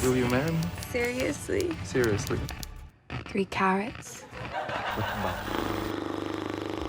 Will you marry me? Seriously? Seriously. 3 carats?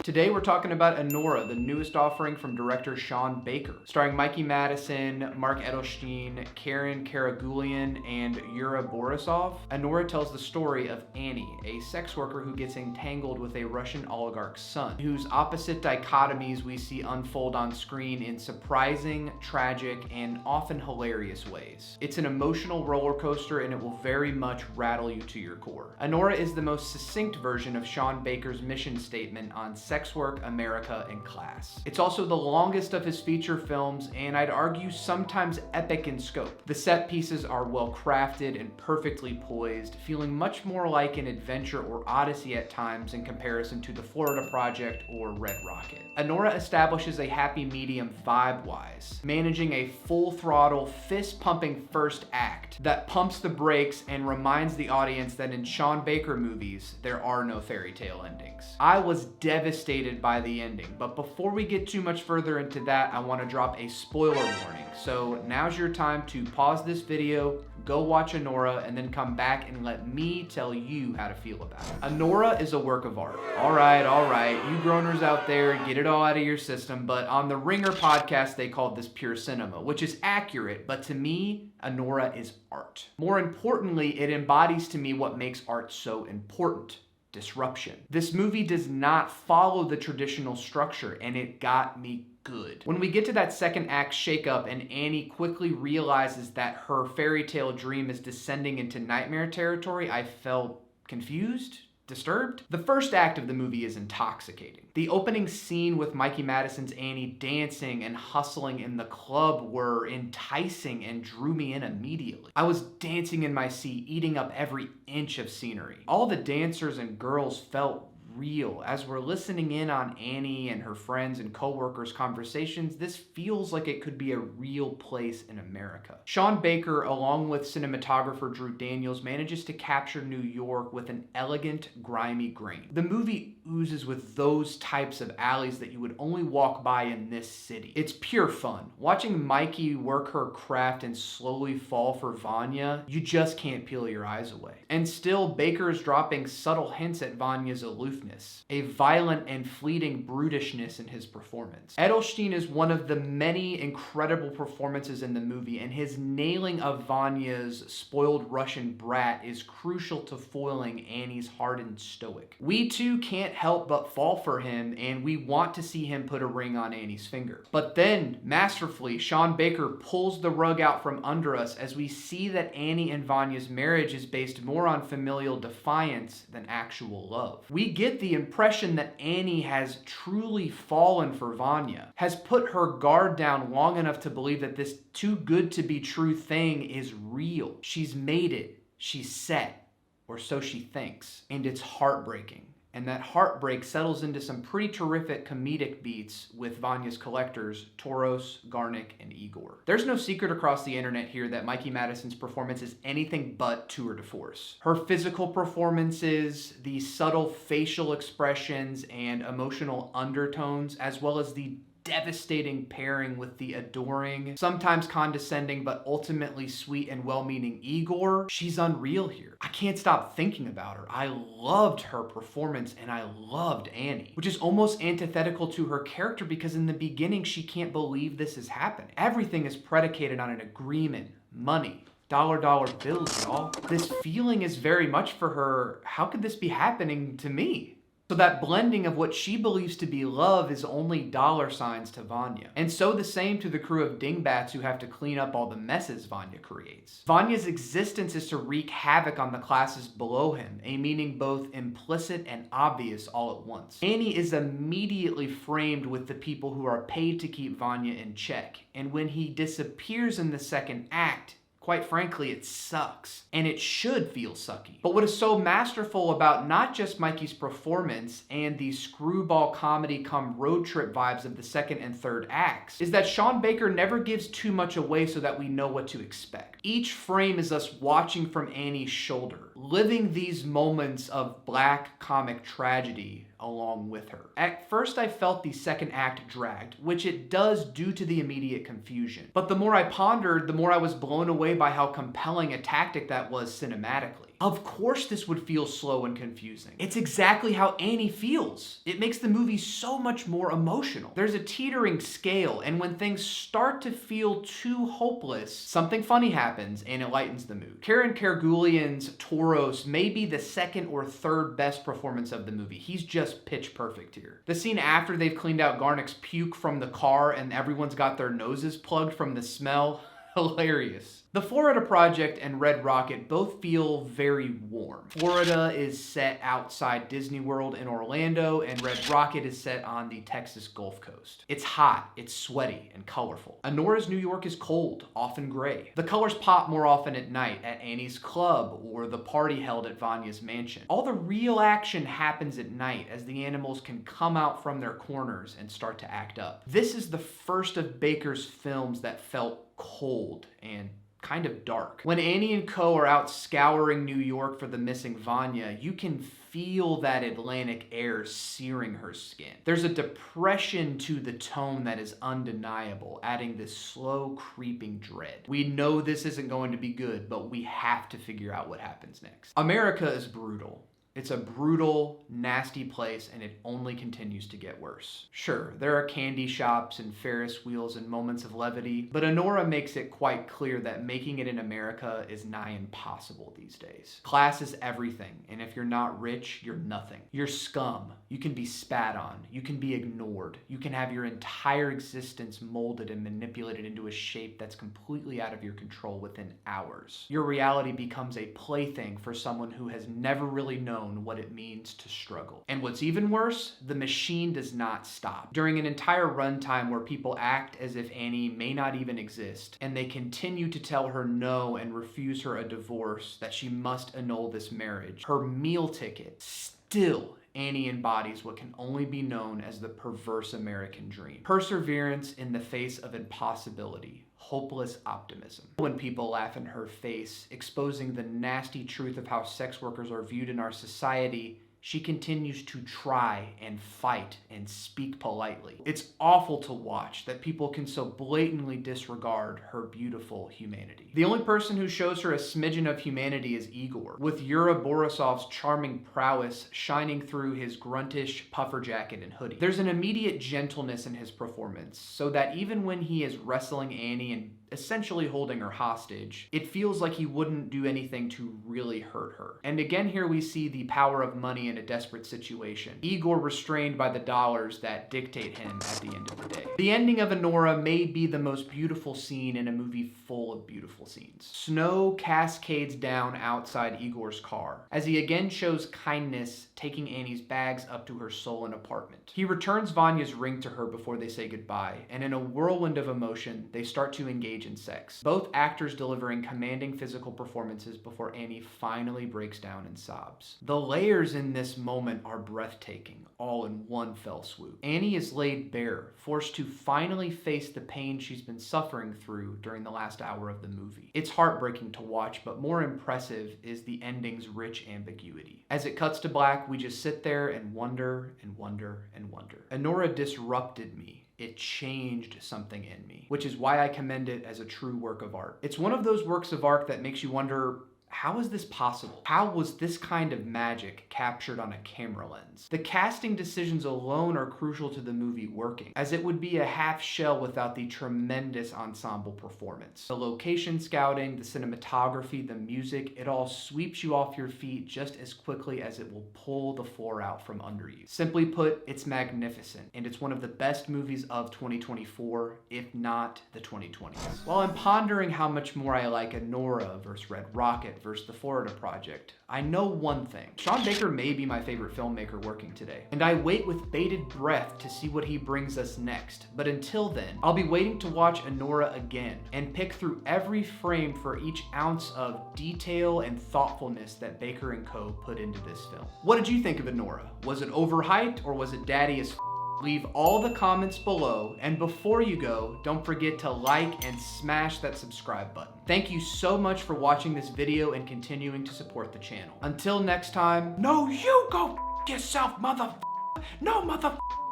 Today we're talking about Anora, the newest offering from director Sean Baker, starring Mikey Madison, Mark Eydelshteyn, Karren, Karagulian, and Yura Borisov. Anora tells the story of Annie, a sex worker who gets entangled with a Russian oligarch's son, whose opposite dichotomies we see unfold on screen in surprising, tragic, and often hilarious ways. It's an emotional roller coaster and it will very much rattle you to your core. Anora is the most succinct version of Sean Baker's mission statement on sex work, America, and class. It's also the longest of his feature films, and I'd argue sometimes epic in scope. The set pieces are well crafted and perfectly poised, feeling much more like an adventure or odyssey at times in comparison to The Florida Project or Red Rocket. Anora establishes a happy medium vibe-wise, managing a full-throttle, fist-pumping first act that pumps the brakes and reminds the audience that in Sean Baker movies, there are no fairy tale endings. I was devastated by the ending, but before we get too much further into that, I want to drop a spoiler warning. So now's your time to pause this video, go watch Anora, and then come back and let me tell you how to feel about it. Anora is a work of art. All right, you groaners out there, get it all out of your system, but on the Ringer podcast, they called this pure cinema, which is accurate, but to me, Anora is art. More importantly, it embodies to me what makes art so important. Disruption. This movie does not follow the traditional structure, and it got me good. When we get to that second act shakeup and Annie quickly realizes that her fairy tale dream is descending into nightmare territory, I felt confused, disturbed. The first act of the movie is intoxicating. The opening scene with Mikey Madison's Annie dancing and hustling in the club were enticing and drew me in immediately. I was dancing in my seat, eating up every inch of scenery. All the dancers and girls felt real. As we're listening in on Annie and her friends and co-workers' conversations, this feels like it could be a real place in America. Sean Baker, along with cinematographer Drew Daniels, manages to capture New York with an elegant, grimy grain. The movie oozes with those types of alleys that you would only walk by in this city. It's pure fun. Watching Mikey work her craft and slowly fall for Vanya, you just can't peel your eyes away. And still, Baker is dropping subtle hints at Vanya's aloofness, a violent and fleeting brutishness in his performance. Eydelshteyn is one of the many incredible performances in the movie, and his nailing of Vanya's spoiled Russian brat is crucial to foiling Annie's hardened stoic. We too can't help but fall for him, and we want to see him put a ring on Annie's finger. But then, masterfully, Sean Baker pulls the rug out from under us as we see that Annie and Vanya's marriage is based more on familial defiance than actual love. We get the impression that Annie has truly fallen for Vanya, has put her guard down long enough to believe that this too good to be true thing is real. She's made it, she's set, or so she thinks, and it's heartbreaking. And that heartbreak settles into some pretty terrific comedic beats with Vanya's collectors, Toros, Garnick, and Igor. There's no secret across the internet here that Mikey Madison's performance is anything but tour de force. Her physical performances, the subtle facial expressions and emotional undertones, as well as the devastating pairing with the adoring, sometimes condescending, but ultimately sweet and well-meaning Igor, she's unreal here. I can't stop thinking about her. I loved her performance and I loved Annie, which is almost antithetical to her character because in the beginning she can't believe this is happening. Everything is predicated on an agreement, money, dollar bills, y'all. This feeling is very much for her, how could this be happening to me? So that blending of what she believes to be love is only dollar signs to Vanya. And so the same to the crew of dingbats who have to clean up all the messes Vanya creates. Vanya's existence is to wreak havoc on the classes below him, a meaning both implicit and obvious all at once. Annie is immediately framed with the people who are paid to keep Vanya in check. And when he disappears in the second act, quite frankly, it sucks. And it should feel sucky. But what is so masterful about not just Mikey's performance and the screwball comedy come road trip vibes of the second and third acts is that Sean Baker never gives too much away so that we know what to expect. Each frame is us watching from Annie's shoulder, living these moments of black comic tragedy along with her. At first I felt the second act dragged, which it does due to the immediate confusion. But the more I pondered, the more I was blown away by how compelling a tactic that was cinematically. Of course this would feel slow and confusing. It's exactly how Annie feels. It makes the movie so much more emotional. There's a teetering scale, and when things start to feel too hopeless, something funny happens and it lightens the mood. Karagulian's Toros may be the second or third best performance of the movie. He's just pitch perfect here. The scene after they've cleaned out Garnick's puke from the car and everyone's got their noses plugged from the smell, hilarious. The Florida Project and Red Rocket both feel very warm. Florida is set outside Disney World in Orlando, and Red Rocket is set on the Texas Gulf Coast. It's hot, it's sweaty, and colorful. Anora's New York is cold, often gray. The colors pop more often at night at Annie's club or the party held at Vanya's mansion. All the real action happens at night as the animals can come out from their corners and start to act up. This is the first of Baker's films that felt cold and kind of dark. When Annie and co are out scouring New York for the missing Vanya, you can feel that Atlantic air searing her skin. There's a depression to the tone that is undeniable, adding this slow creeping dread. We know this isn't going to be good, but we have to figure out what happens next. America is brutal. It's a brutal, nasty place, and it only continues to get worse. Sure, there are candy shops and Ferris wheels and moments of levity, but Anora makes it quite clear that making it in America is nigh impossible these days. Class is everything, and if you're not rich, you're nothing. You're scum. You can be spat on. You can be ignored. You can have your entire existence molded and manipulated into a shape that's completely out of your control within hours. Your reality becomes a plaything for someone who has never really known what it means to struggle. And what's even worse, the machine does not stop. During an entire runtime where people act as if Annie may not even exist, and they continue to tell her no and refuse her a divorce, that she must annul this marriage, her meal ticket, still Annie embodies what can only be known as the perverse American dream. Perseverance in the face of impossibility. Hopeless optimism. When people laugh in her face, exposing the nasty truth of how sex workers are viewed in our society, she continues to try and fight and speak politely. It's awful to watch that people can so blatantly disregard her beautiful humanity. The only person who shows her a smidgen of humanity is Igor, with Yura Borisov's charming prowess shining through his gruntish puffer jacket and hoodie. There's an immediate gentleness in his performance, so that even when he is wrestling Annie and essentially holding her hostage, it feels like he wouldn't do anything to really hurt her. And again here we see the power of money in a desperate situation. Igor restrained by the dollars that dictate him at the end of the day. The ending of Anora may be the most beautiful scene in a movie full of beautiful scenes. Snow cascades down outside Igor's car, as he again shows kindness, taking Annie's bags up to her Solon apartment. He returns Vanya's ring to her before they say goodbye, and in a whirlwind of emotion, they start to engage in sex. Both actors delivering commanding physical performances before Annie finally breaks down and sobs. The layers in this moment are breathtaking, all in one fell swoop. Annie is laid bare, forced to finally face the pain she's been suffering through during the last hour of the movie. It's heartbreaking to watch, but more impressive is the ending's rich ambiguity. As it cuts to black, we just sit there and wonder and wonder and wonder. Anora disrupted me. It changed something in me, which is why I commend it as a true work of art. It's one of those works of art that makes you wonder, how is this possible? How was this kind of magic captured on a camera lens? The casting decisions alone are crucial to the movie working, as it would be a half shell without the tremendous ensemble performance. The location scouting, the cinematography, the music, it all sweeps you off your feet just as quickly as it will pull the floor out from under you. Simply put, it's magnificent, and it's one of the best movies of 2024, if not the 2020s. While I'm pondering how much more I like Anora versus Red Rocket versus the Florida Project, I know one thing. Sean Baker may be my favorite filmmaker working today, and I wait with bated breath to see what he brings us next. But until then, I'll be waiting to watch Anora again and pick through every frame for each ounce of detail and thoughtfulness that Baker and co. put into this film. What did you think of Anora? Was it overhyped, or was it daddy as Leave all the comments below, and before you go, don't forget to like and smash that subscribe button. Thank you so much for watching this video and continuing to support the channel. Until next time, no, you go yourself, no,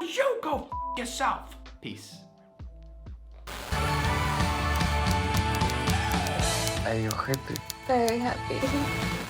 you go yourself. Peace. Are you happy? Very happy.